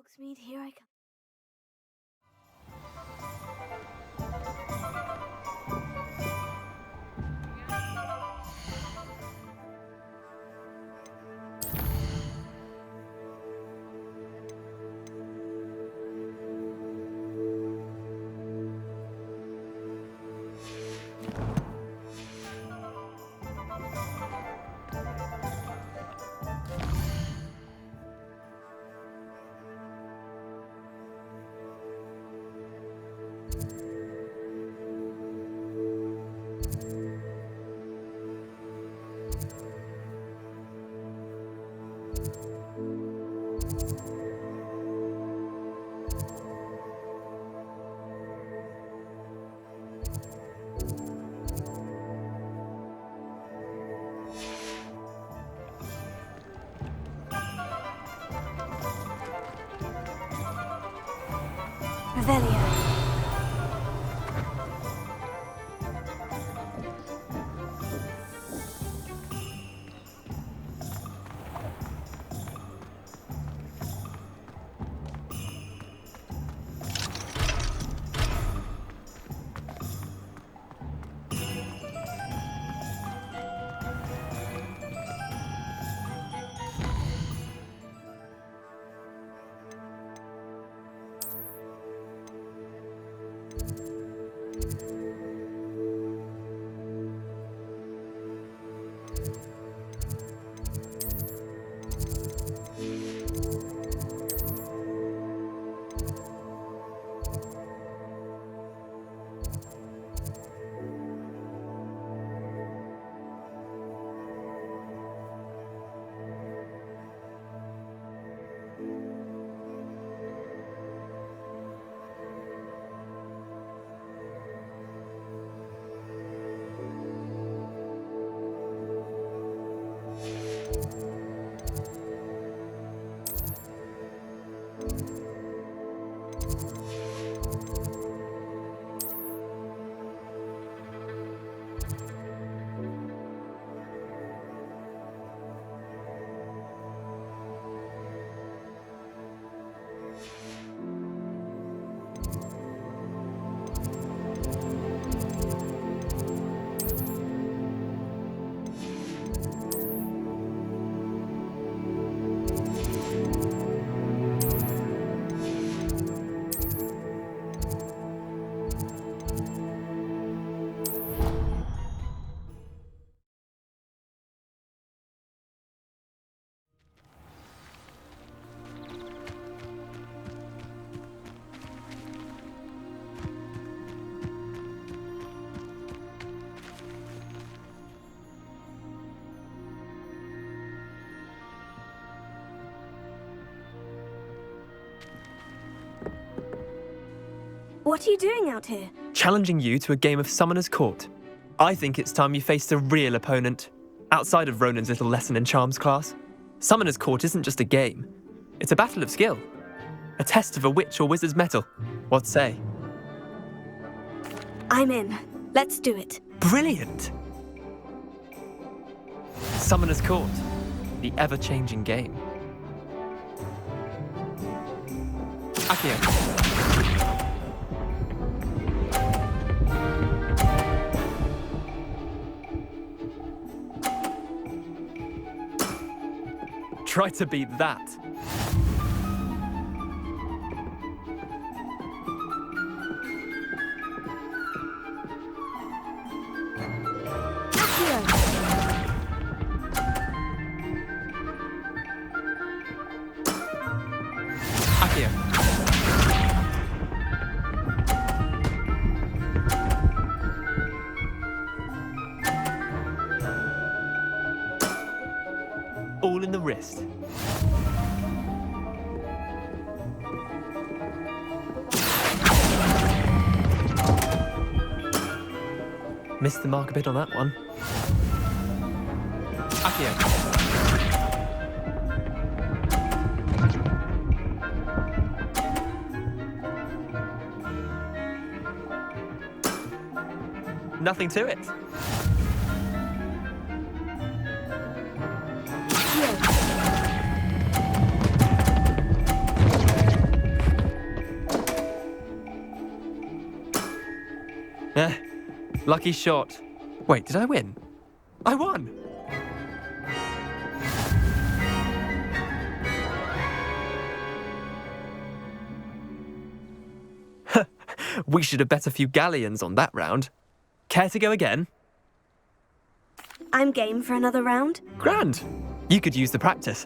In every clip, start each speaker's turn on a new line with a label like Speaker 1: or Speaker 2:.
Speaker 1: Hogsmeade, here I come. Revelio. What are you doing out here?
Speaker 2: Challenging you to a game of Summoner's Court. I think it's time you faced a real opponent. Outside of Ronan's little lesson in charms class, Summoner's Court isn't just a game. It's a battle of skill. A test of a witch or wizard's mettle. What say?
Speaker 1: I'm in. Let's do it.
Speaker 2: Brilliant! Summoner's Court. The ever-changing game. Accio. Try to beat that. Accio. All in the wrist. Missed the mark a bit on that one. Accio. Nothing to it. Lucky shot. Wait, did I win? I won! We should have bet a few galleons on that round. Care to go again?
Speaker 1: I'm game for another round.
Speaker 2: Grand. You could use the practice.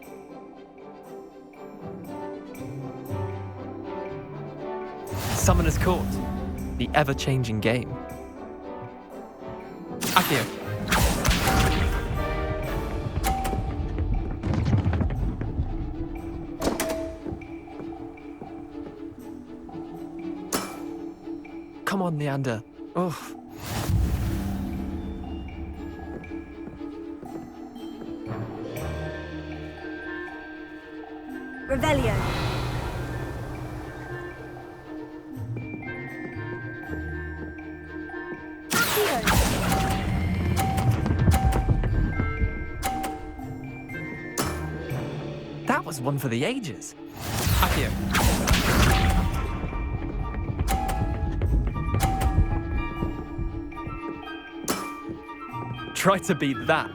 Speaker 2: Summoner's Court. The ever-changing game. Accio. Come on, Leander. Oh.
Speaker 1: Revelio.
Speaker 2: That was one for the ages. Accio. Try to beat that.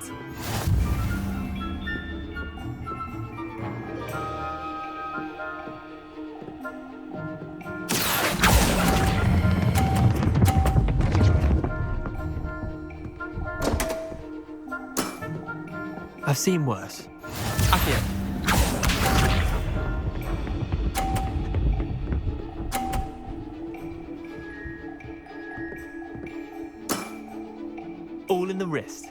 Speaker 2: I've seen worse. Accio. All in the wrist.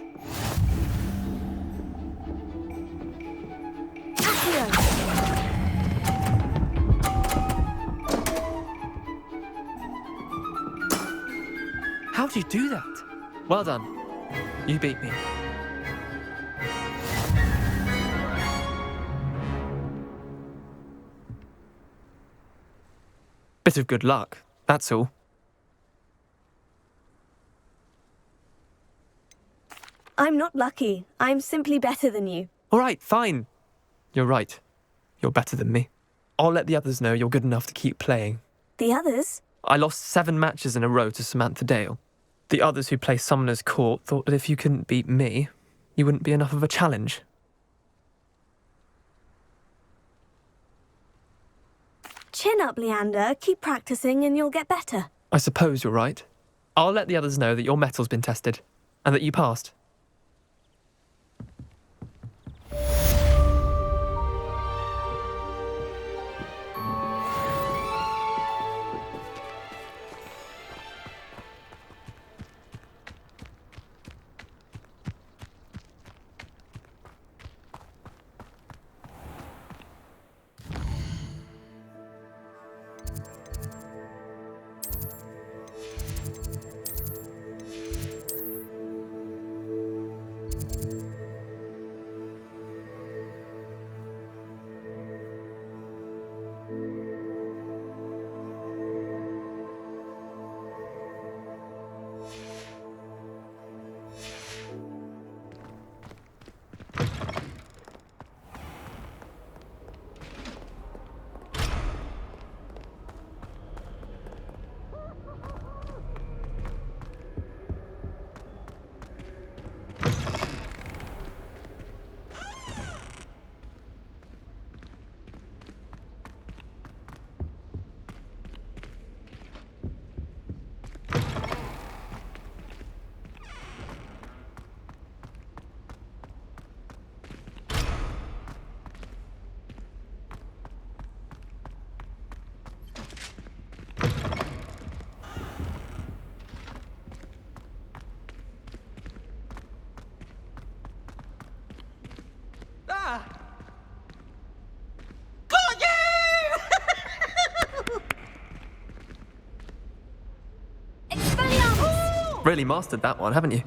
Speaker 2: How'd you do that? Well done. You beat me. Bit of good luck, that's all.
Speaker 1: I'm not lucky. I'm simply better than you.
Speaker 2: All right, fine. You're right. You're better than me. I'll let the others know you're good enough to keep playing.
Speaker 1: The others?
Speaker 2: I lost 7 matches in a row to Samantha Dale. The others who play Summoner's Court thought that if you couldn't beat me, you wouldn't be enough of a challenge.
Speaker 1: Chin up, Leander. Keep practicing and you'll get better.
Speaker 2: I suppose you're right. I'll let the others know that your metal's been tested and that you passed. Really mastered that one, haven't you?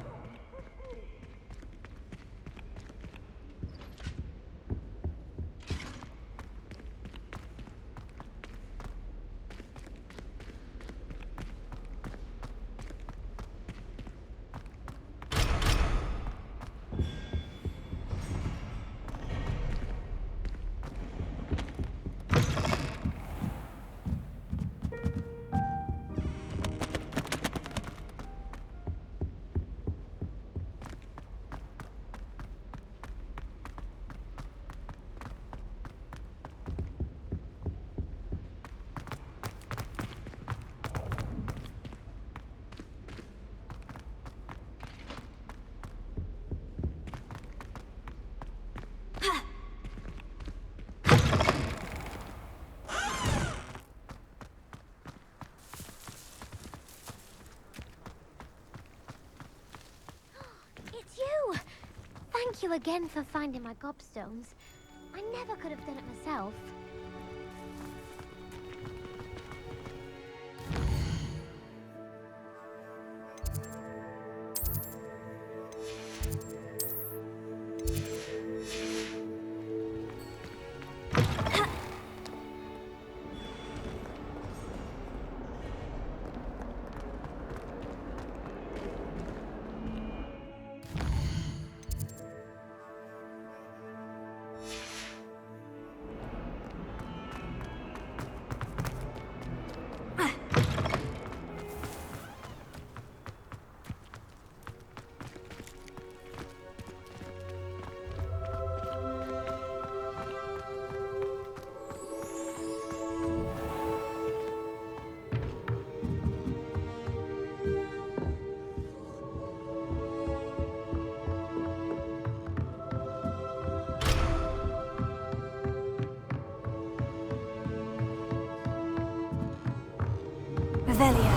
Speaker 3: Thank you again for finding my gobstones. I never could have done it myself.
Speaker 1: Revelio.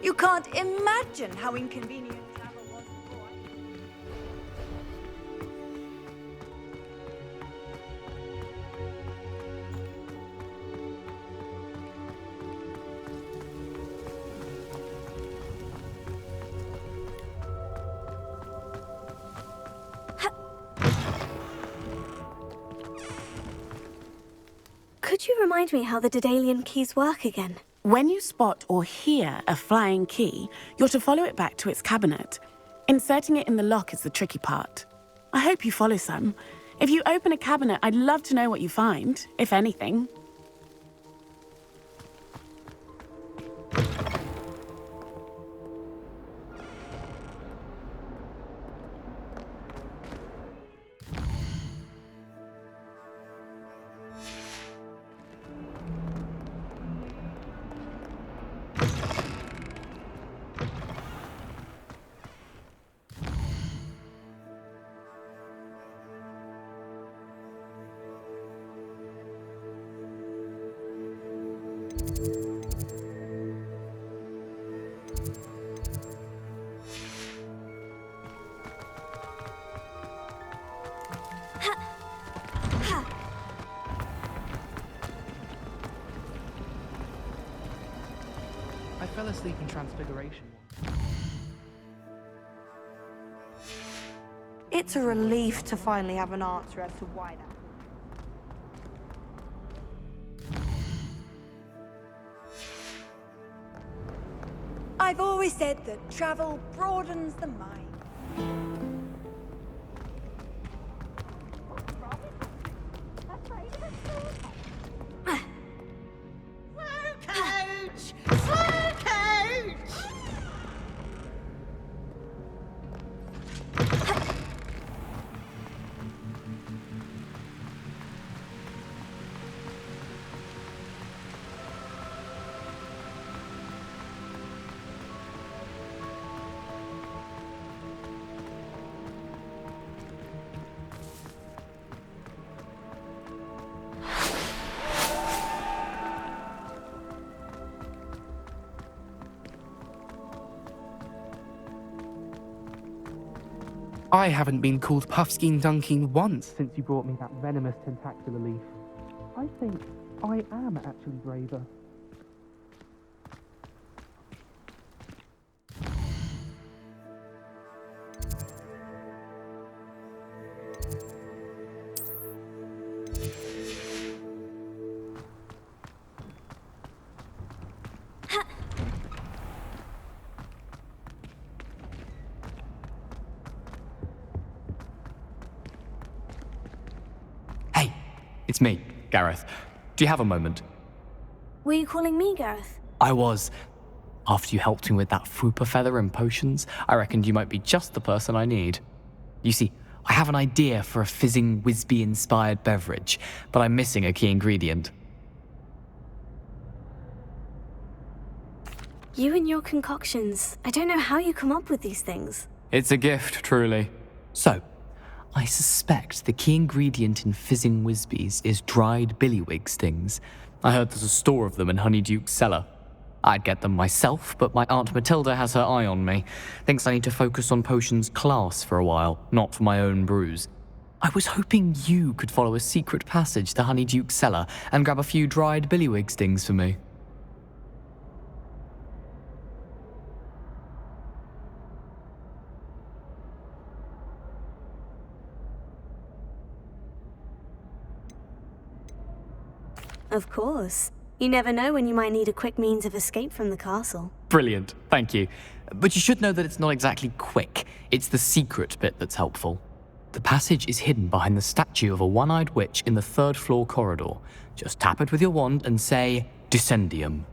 Speaker 4: You can't imagine how inconvenient travel was before.
Speaker 1: Could you remind me how the Daedalian keys work again?
Speaker 5: When you spot or hear a flying key, you're to follow it back to its cabinet. Inserting it in the lock is the tricky part. I hope you follow some. If you open a cabinet, I'd love to know what you find, if anything.
Speaker 6: I fell asleep in Transfiguration.
Speaker 4: It's a relief to finally have an answer as to why that. I've always said that travel broadens the mind.
Speaker 6: I haven't been called Puffskein Dunking once since you brought me that venomous tentacular leaf. I think I am actually braver.
Speaker 7: Hey, it's me, Gareth. Do you have a moment?
Speaker 1: Were you calling me Gareth?
Speaker 7: I was. After you helped me with that Fupa feather and potions, I reckoned you might be just the person I need. You see, I have an idea for a fizzing Wisby-inspired beverage, but I'm missing a key ingredient.
Speaker 1: You and your concoctions. I don't know how you come up with these things.
Speaker 7: It's a gift, truly. So, I suspect the key ingredient in fizzing Whizbees is dried billywig stings. I heard there's a store of them in Honeyduke's cellar. I'd get them myself, but my Aunt Matilda has her eye on me. Thinks I need to focus on potions class for a while, not for my own brews. I was hoping you could follow a secret passage to Honeyduke's cellar and grab a few dried billywig stings for me.
Speaker 1: Of course. You never know when you might need a quick means of escape from the castle.
Speaker 7: Brilliant, thank you. But you should know that it's not exactly quick. It's the secret bit that's helpful. The passage is hidden behind the statue of a one-eyed witch in the third-floor corridor. Just tap it with your wand and say, Descendium.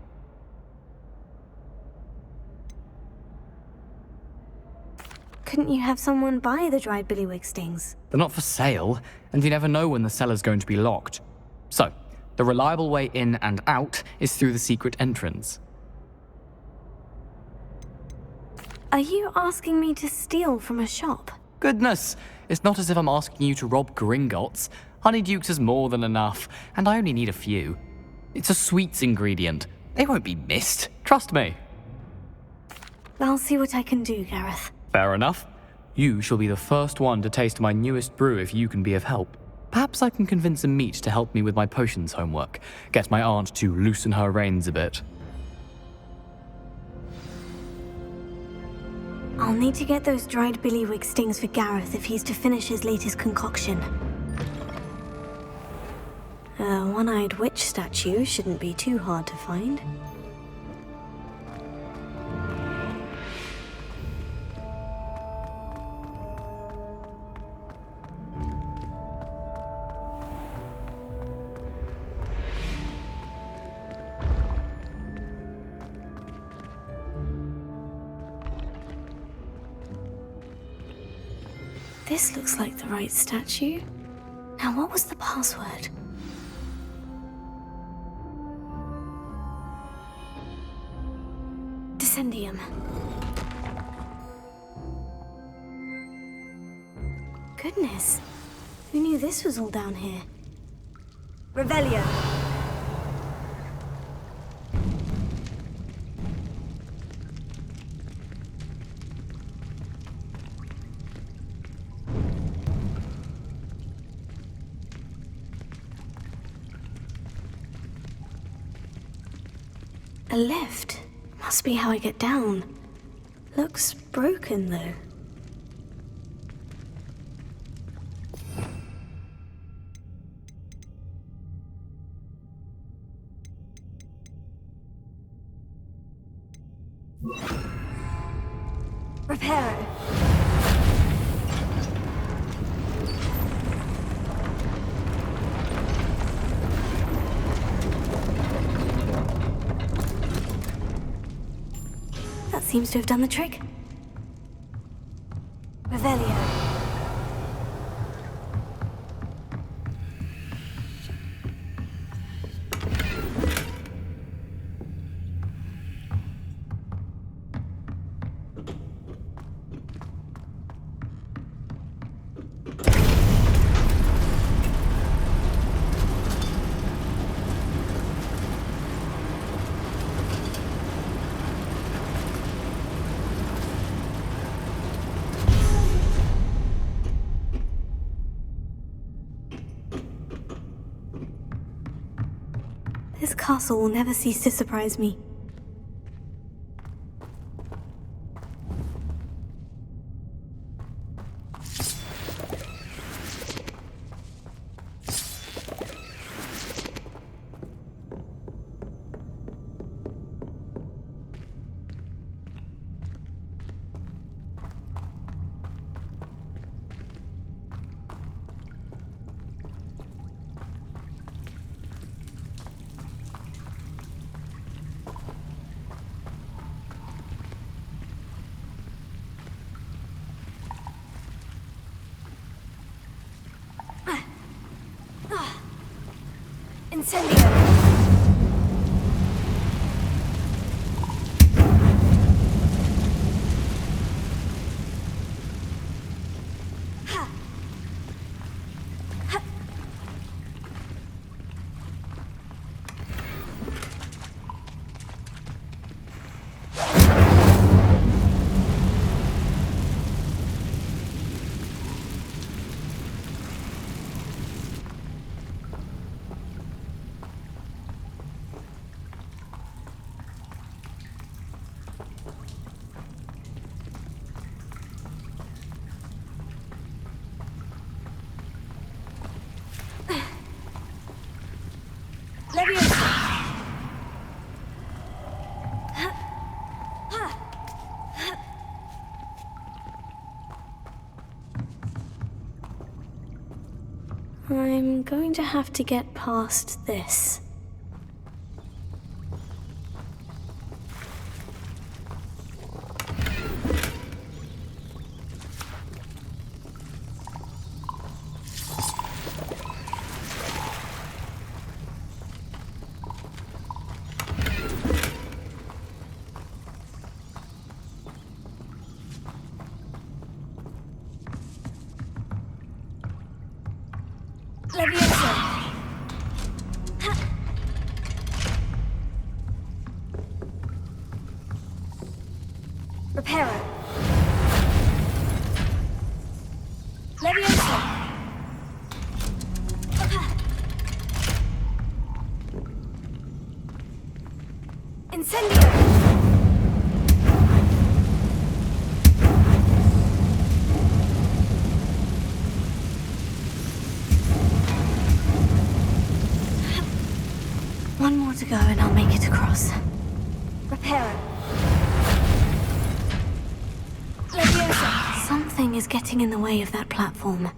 Speaker 1: Couldn't you have someone buy the dried billywig stings?
Speaker 7: They're not for sale, and you never know when the cellar's going to be locked. So, the reliable way in and out is through the secret entrance.
Speaker 1: Are you asking me to steal from a shop?
Speaker 7: Goodness, it's not as if I'm asking you to rob Gringotts. Honeyduke's is more than enough, and I only need a few. It's a sweets ingredient. They won't be missed, trust me.
Speaker 1: I'll see what I can do, Gareth.
Speaker 7: Fair enough. You shall be the first one to taste my newest brew if you can be of help. Perhaps I can convince a meat to help me with my potions homework. Get my aunt to loosen her reins a bit.
Speaker 1: I'll need to get those dried billywig stings for Gareth if he's to finish his latest concoction. A one-eyed witch statue shouldn't be too hard to find. This looks like the right statue. Now, what was the password? Descendium. Goodness. Who knew this was all down here?
Speaker 4: Revelio.
Speaker 1: A lift. Must be how I get down. Looks broken, though.
Speaker 4: Reparo.
Speaker 1: That seems to have done the trick.
Speaker 4: Revelio.
Speaker 1: This castle will never cease to surprise me.
Speaker 4: Incendio.
Speaker 1: I'm going to have to get past this.
Speaker 4: Reparo. Levioso. Incendio.
Speaker 1: One more to go and I'll make it across.
Speaker 4: Reparo. Leviosa.
Speaker 1: Something is getting in the way of that platform.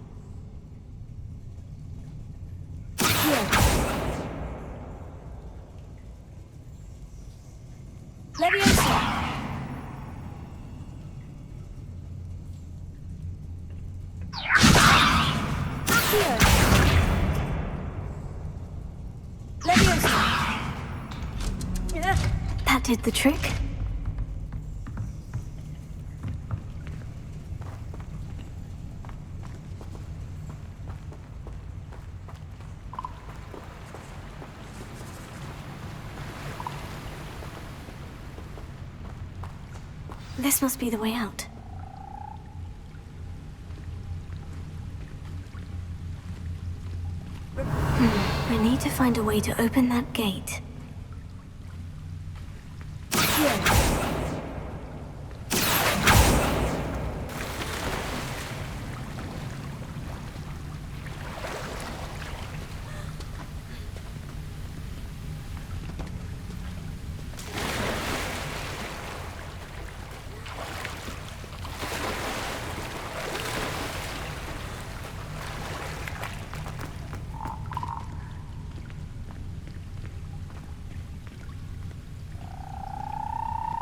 Speaker 4: Here. Leviosa. Here. Leviosa.
Speaker 1: That did the trick. This must be the way out. I need to find a way to open that gate.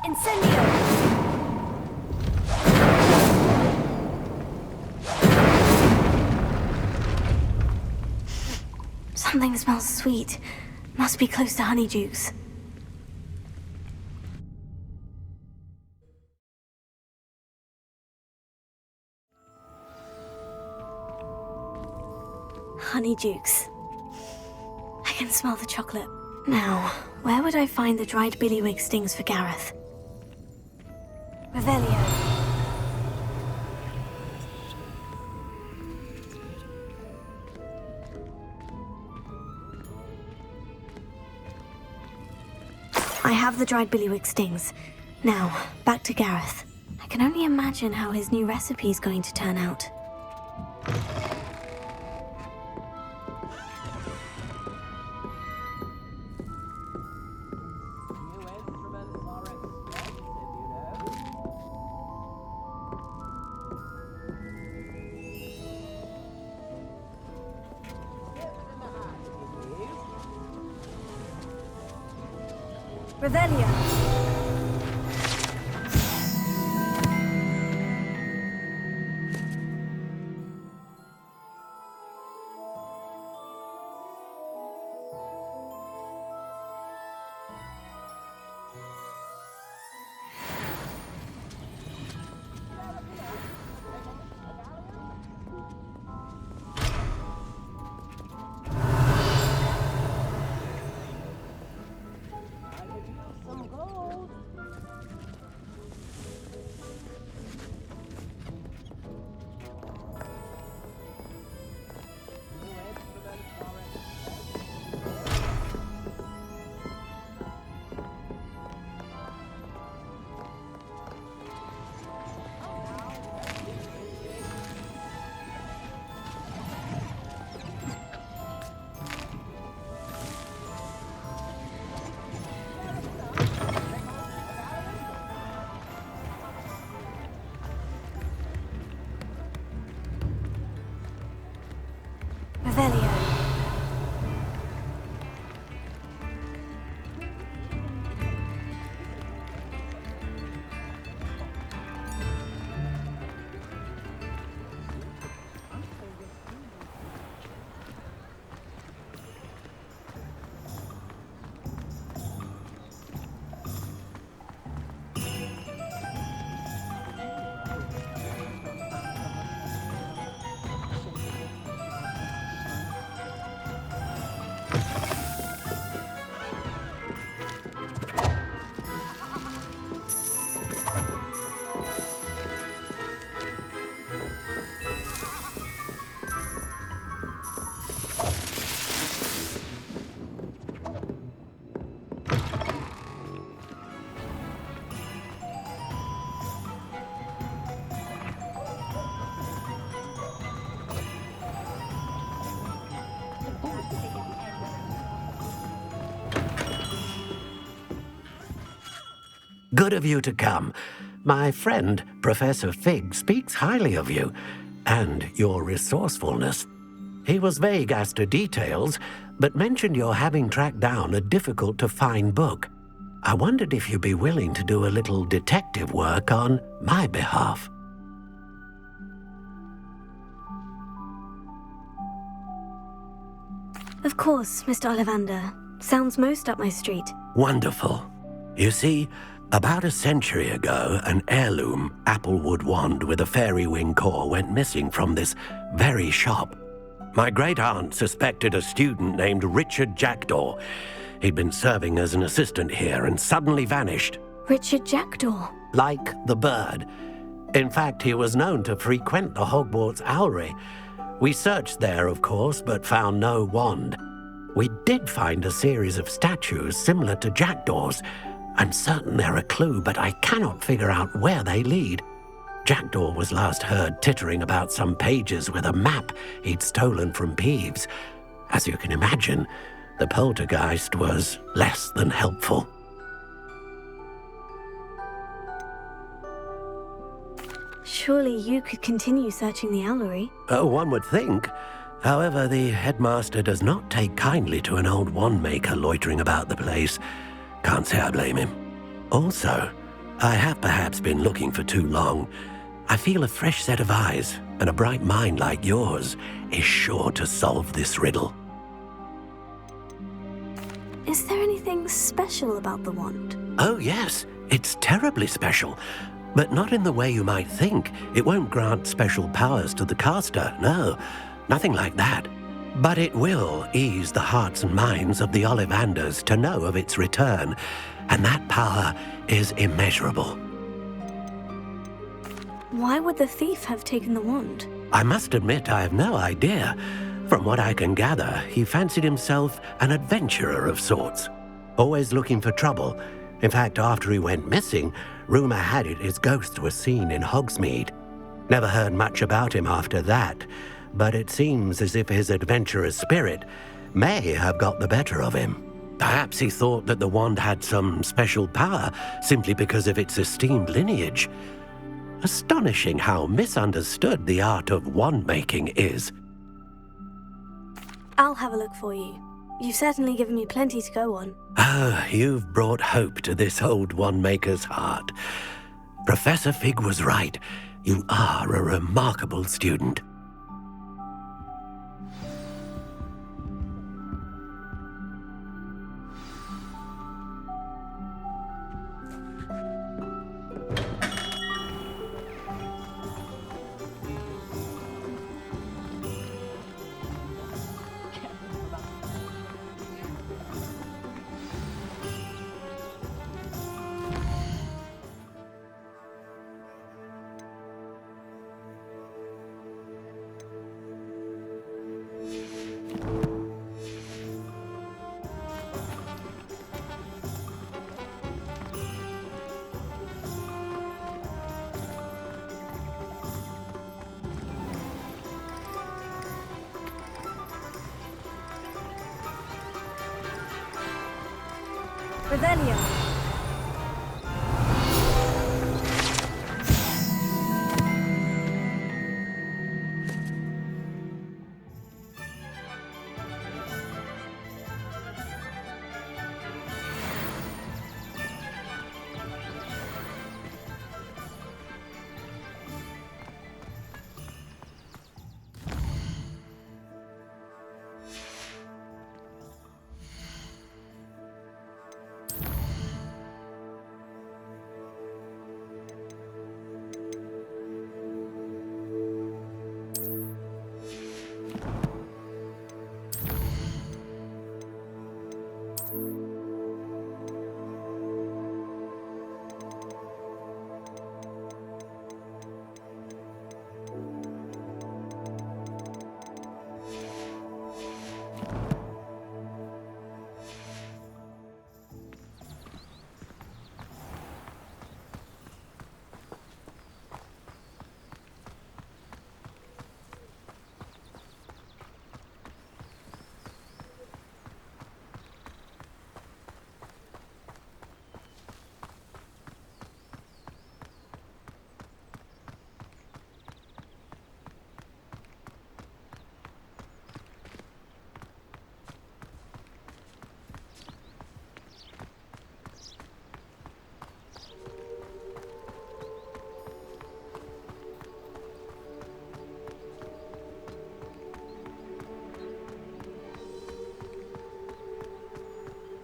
Speaker 4: Incendio.
Speaker 1: Something smells sweet. Must be close to Honeydukes. Honeydukes. I can smell the chocolate. Now, where would I find the dried billywig stings for Gareth?
Speaker 4: Revelio.
Speaker 1: I have the dried billywig stings. Now, back to Gareth. I can only imagine how his new recipe is going to turn out.
Speaker 4: Revelio.
Speaker 1: Revelio.
Speaker 8: Good of you to come. My friend, Professor Fig, speaks highly of you and your resourcefulness. He was vague as to details, but mentioned your having tracked down a difficult-to-find book. I wondered if you'd be willing to do a little detective work on my behalf.
Speaker 1: Of course, Mr. Ollivander. Sounds most up my street.
Speaker 8: Wonderful. You see, about a century ago, an heirloom applewood wand with a fairy wing core went missing from this very shop. My great-aunt suspected a student named Richard Jackdaw. He'd been serving as an assistant here and suddenly vanished.
Speaker 1: Richard Jackdaw.
Speaker 8: Like the bird. In fact, he was known to frequent the Hogwarts Owlery. We searched there, of course, but found no wand. We did find a series of statues similar to Jackdaw's. I'm certain they're a clue, but I cannot figure out where they lead. Jackdaw was last heard tittering about some pages with a map he'd stolen from Peeves. As you can imagine, the poltergeist was less than helpful.
Speaker 1: Surely you could continue searching the Owlery.
Speaker 8: One would think. However, the headmaster does not take kindly to an old wand-maker loitering about the place. Can't say I blame him. Also, I have perhaps been looking for too long. I feel a fresh set of eyes, and a bright mind like yours is sure to solve this riddle.
Speaker 1: Is there anything special about the wand?
Speaker 8: Oh yes, it's terribly special. But not in the way you might think. It won't grant special powers to the caster, no. Nothing like that. But it will ease the hearts and minds of the Ollivanders to know of its return, and that power is immeasurable.
Speaker 1: Why would the thief have taken the wand?
Speaker 8: I must admit I have no idea. From what I can gather, he fancied himself an adventurer of sorts, always looking for trouble. In fact, after he went missing, rumor had it his ghost was seen in Hogsmeade. Never heard much about him after that, but it seems as if his adventurous spirit may have got the better of him. Perhaps he thought that the wand had some special power simply because of its esteemed lineage. Astonishing how misunderstood the art of wand-making is.
Speaker 1: I'll have a look for you. You've certainly given me plenty to go on.
Speaker 8: Ah, you've brought hope to this old wand-maker's heart. Professor Fig was right. You are a remarkable student.
Speaker 1: Revelio.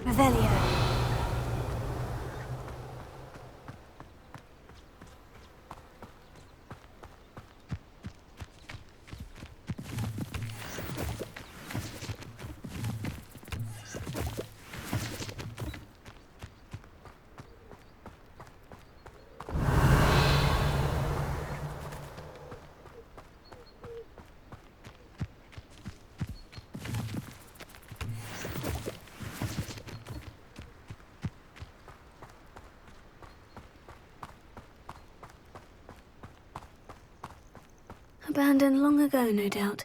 Speaker 1: Revelio. Abandoned long ago, no doubt.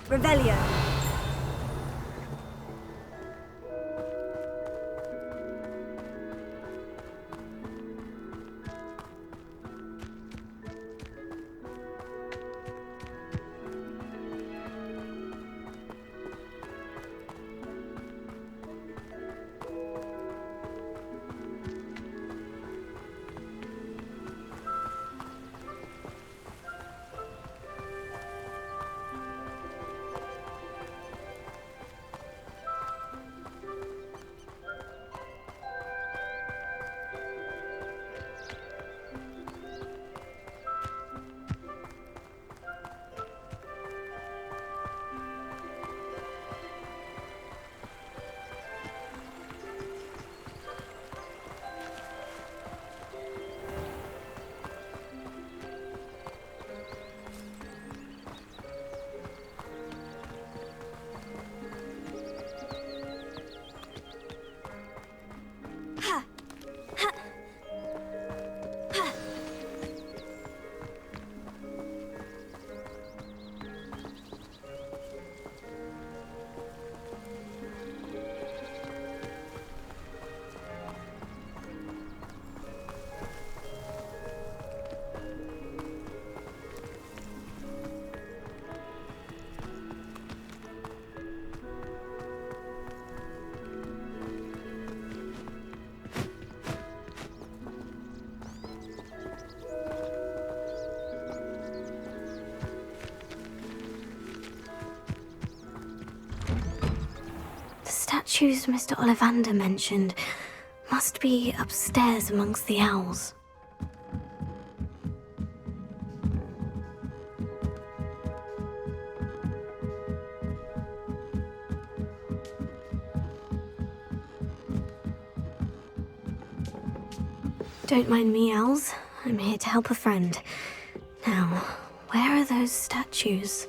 Speaker 1: Revelio. Statues Mr. Ollivander mentioned must be upstairs amongst the owls. Don't mind me, owls. I'm here to help a friend. Now, where are those statues?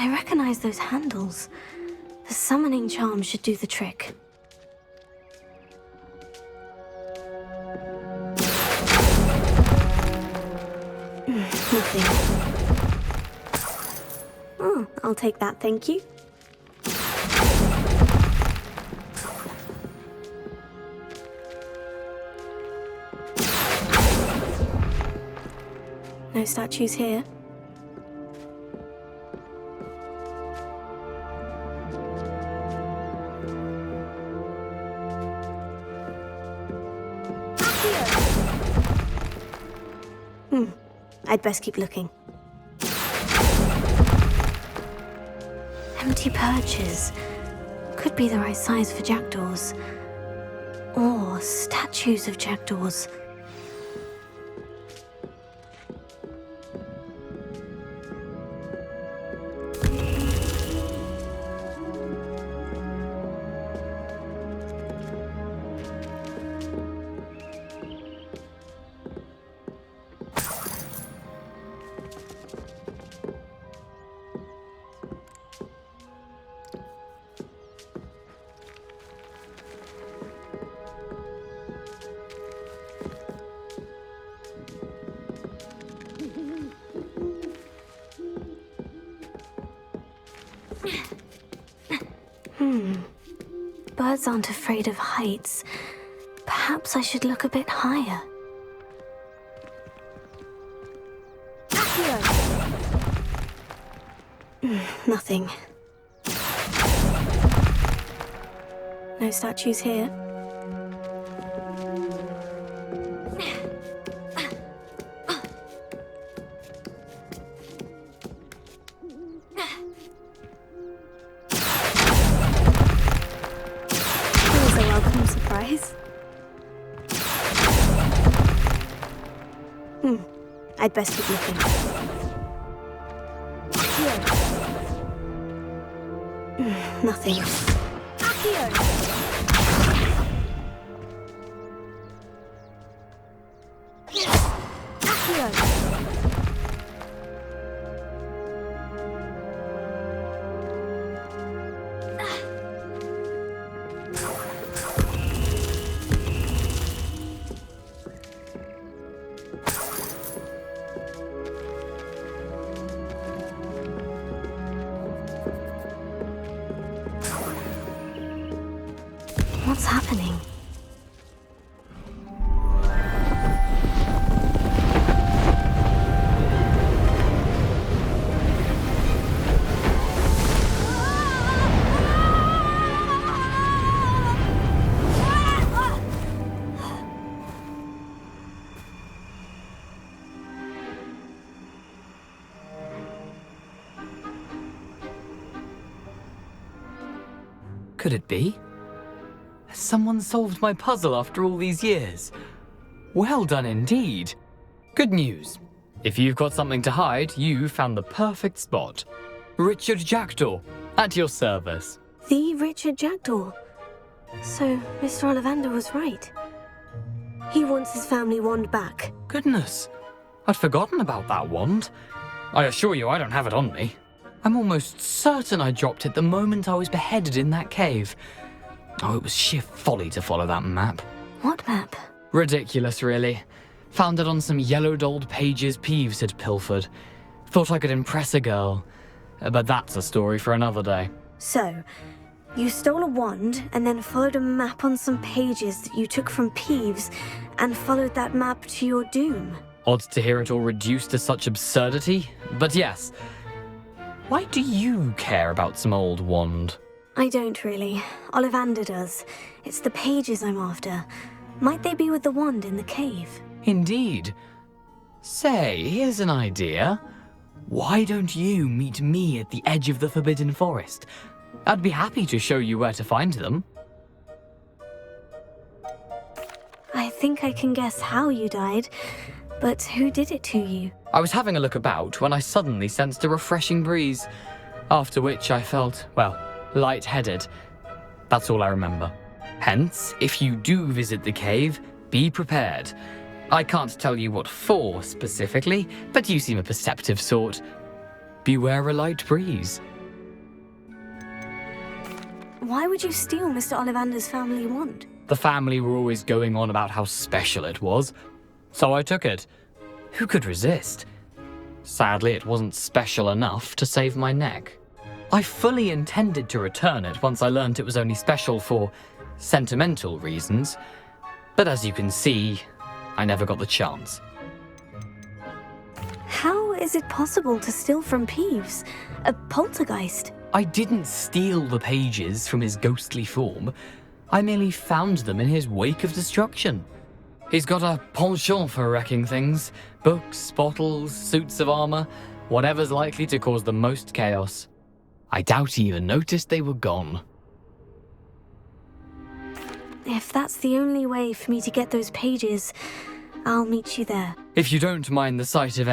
Speaker 1: I recognize those handles. The summoning charm should do the trick. Nothing. Oh, I'll take that, thank you. No statues here. I'd best keep looking. Empty perches. Could be the right size for jackdaws. Or statues of jackdaws. Birds aren't afraid of heights. Perhaps I should look a bit higher. Nothing. No statues here. Surprise. I'd best keep looking. Nothing. What's happening?
Speaker 7: Could it be? Has someone solved my puzzle after all these years? Well done indeed. Good news. If you've got something to hide, you found the perfect spot. Richard Jackdaw, at your service.
Speaker 1: The Richard Jackdaw. So, Mr. Ollivander was right. He wants his family wand back.
Speaker 7: Goodness, I'd forgotten about that wand. I assure you I don't have it on me. I'm almost certain I dropped it the moment I was beheaded in that cave. Oh, it was sheer folly to follow that map.
Speaker 1: What map?
Speaker 7: Ridiculous, really. Found it on some yellowed old pages Peeves had pilfered. Thought I could impress a girl. But that's a story for another day.
Speaker 1: So, you stole a wand and then followed a map on some pages that you took from Peeves and followed that map to your doom.
Speaker 7: Odd to hear it all reduced to such absurdity, but yes. Why do you care about some old wand?
Speaker 1: I don't really. Ollivander does. It's the pages I'm after. Might they be with the wand in the cave?
Speaker 7: Indeed. Say, here's an idea. Why don't you meet me at the edge of the Forbidden Forest? I'd be happy to show you where to find them.
Speaker 1: I think I can guess how you died, but who did it to you?
Speaker 7: I was having a look about when I suddenly sensed a refreshing breeze, after which I felt, well, lightheaded. That's all I remember. Hence, if you do visit the cave, be prepared. I can't tell you what for specifically, but you seem a perceptive sort. Beware a light breeze.
Speaker 1: Why would you steal Mr. Ollivander's family wand?
Speaker 7: The family were always going on about how special it was, so I took it. Who could resist? Sadly, it wasn't special enough to save my neck. I fully intended to return it once I learned it was only special for sentimental reasons, but as you can see, I never got the chance.
Speaker 1: How is it possible to steal from Peeves? A poltergeist?
Speaker 7: I didn't steal the pages from his ghostly form. I merely found them in his wake of destruction. He's got a penchant for wrecking things. Books, bottles, suits of armor, whatever's likely to cause the most chaos. I doubt he even noticed they were gone.
Speaker 1: If that's the only way for me to get those pages, I'll meet you there.
Speaker 7: If you don't mind the sight of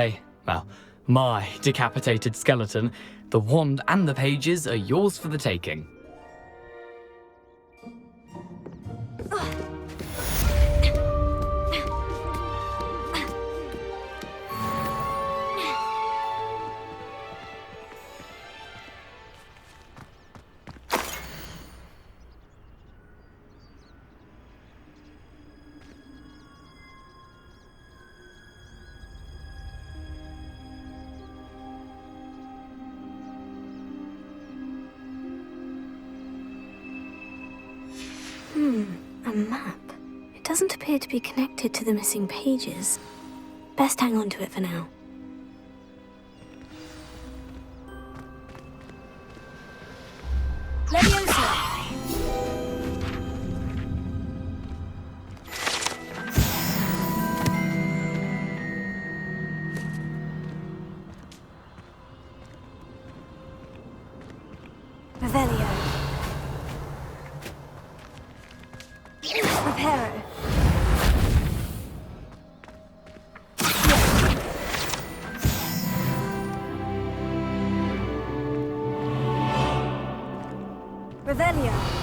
Speaker 7: my decapitated skeleton, the wand and the pages are yours for the taking.
Speaker 1: A map. It doesn't appear to be connected to the missing pages. Best hang on to it for now.
Speaker 4: Leviosa!
Speaker 1: Revelio. Reparo. Revelio.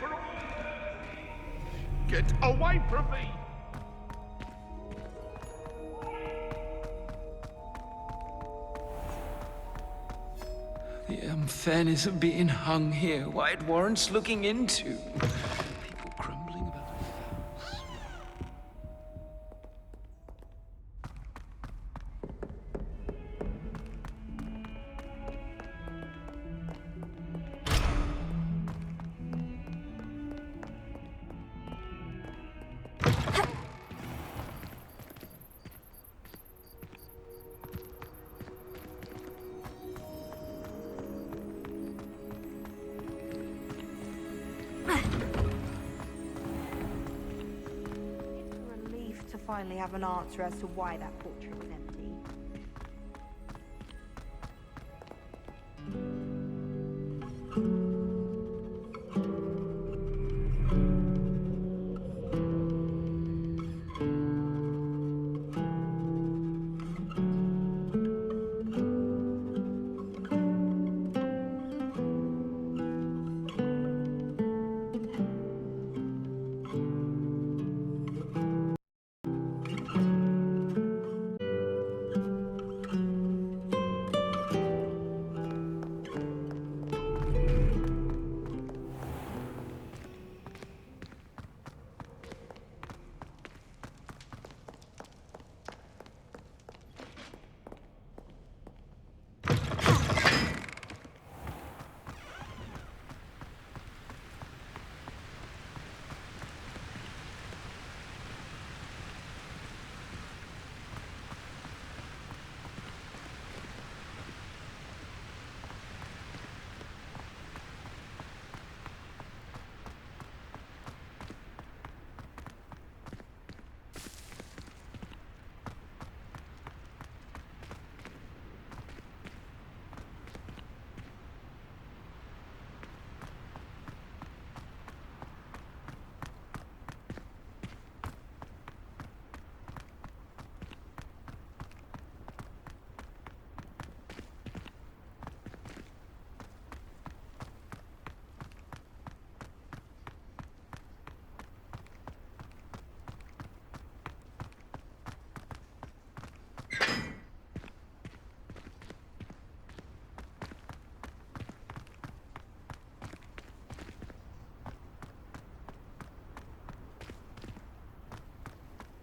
Speaker 9: for all. Get away from me!
Speaker 10: The unfairness of being hung here, why it warrants looking into. People grumbling about it.
Speaker 4: It's a relief to finally have an answer as to why that portrait was empty.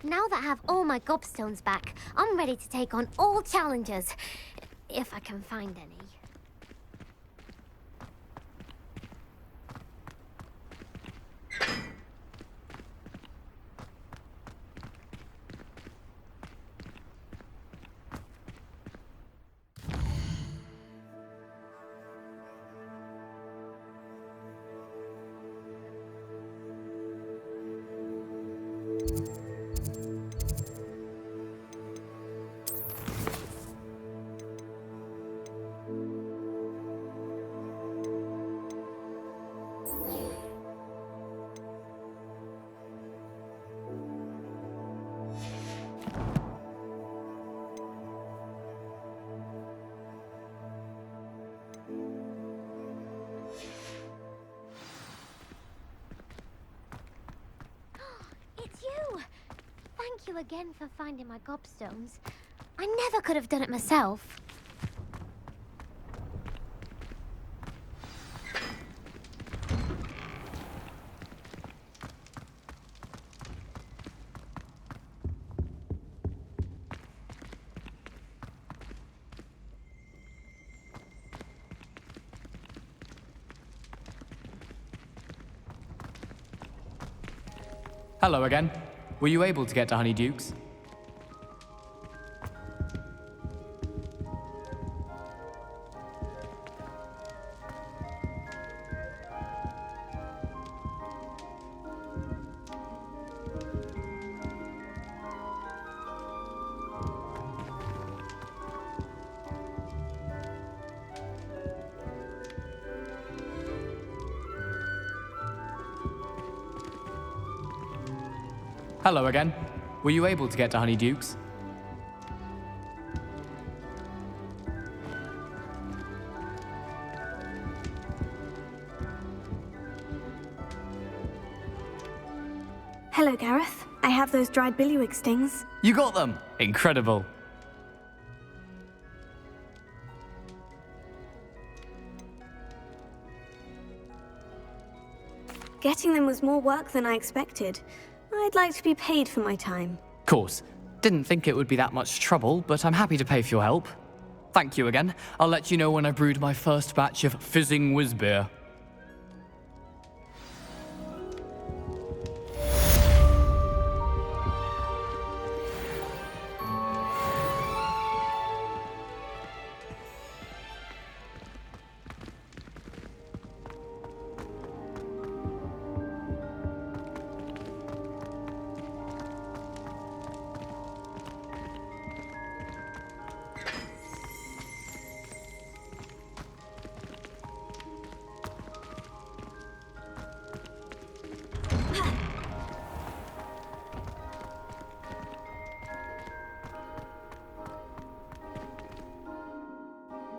Speaker 3: Now that I have all my gobstones back, I'm ready to take on all challenges. If I can find any. It's you! Thank you again for finding my gobstones. I never could have done it myself.
Speaker 7: Hello again. Were you able to get to Honeyduke's? Hello again. Were you able to get to Honeyduke's?
Speaker 1: Hello, Gareth. I have those dried billywig stings.
Speaker 7: You got them! Incredible.
Speaker 1: Getting them was more work than I expected. I'd like to be paid for my time.
Speaker 7: Course. Didn't think it would be that much trouble, but I'm happy to pay for your help. Thank you again. I'll let you know when I brewed my first batch of fizzing whiz beer.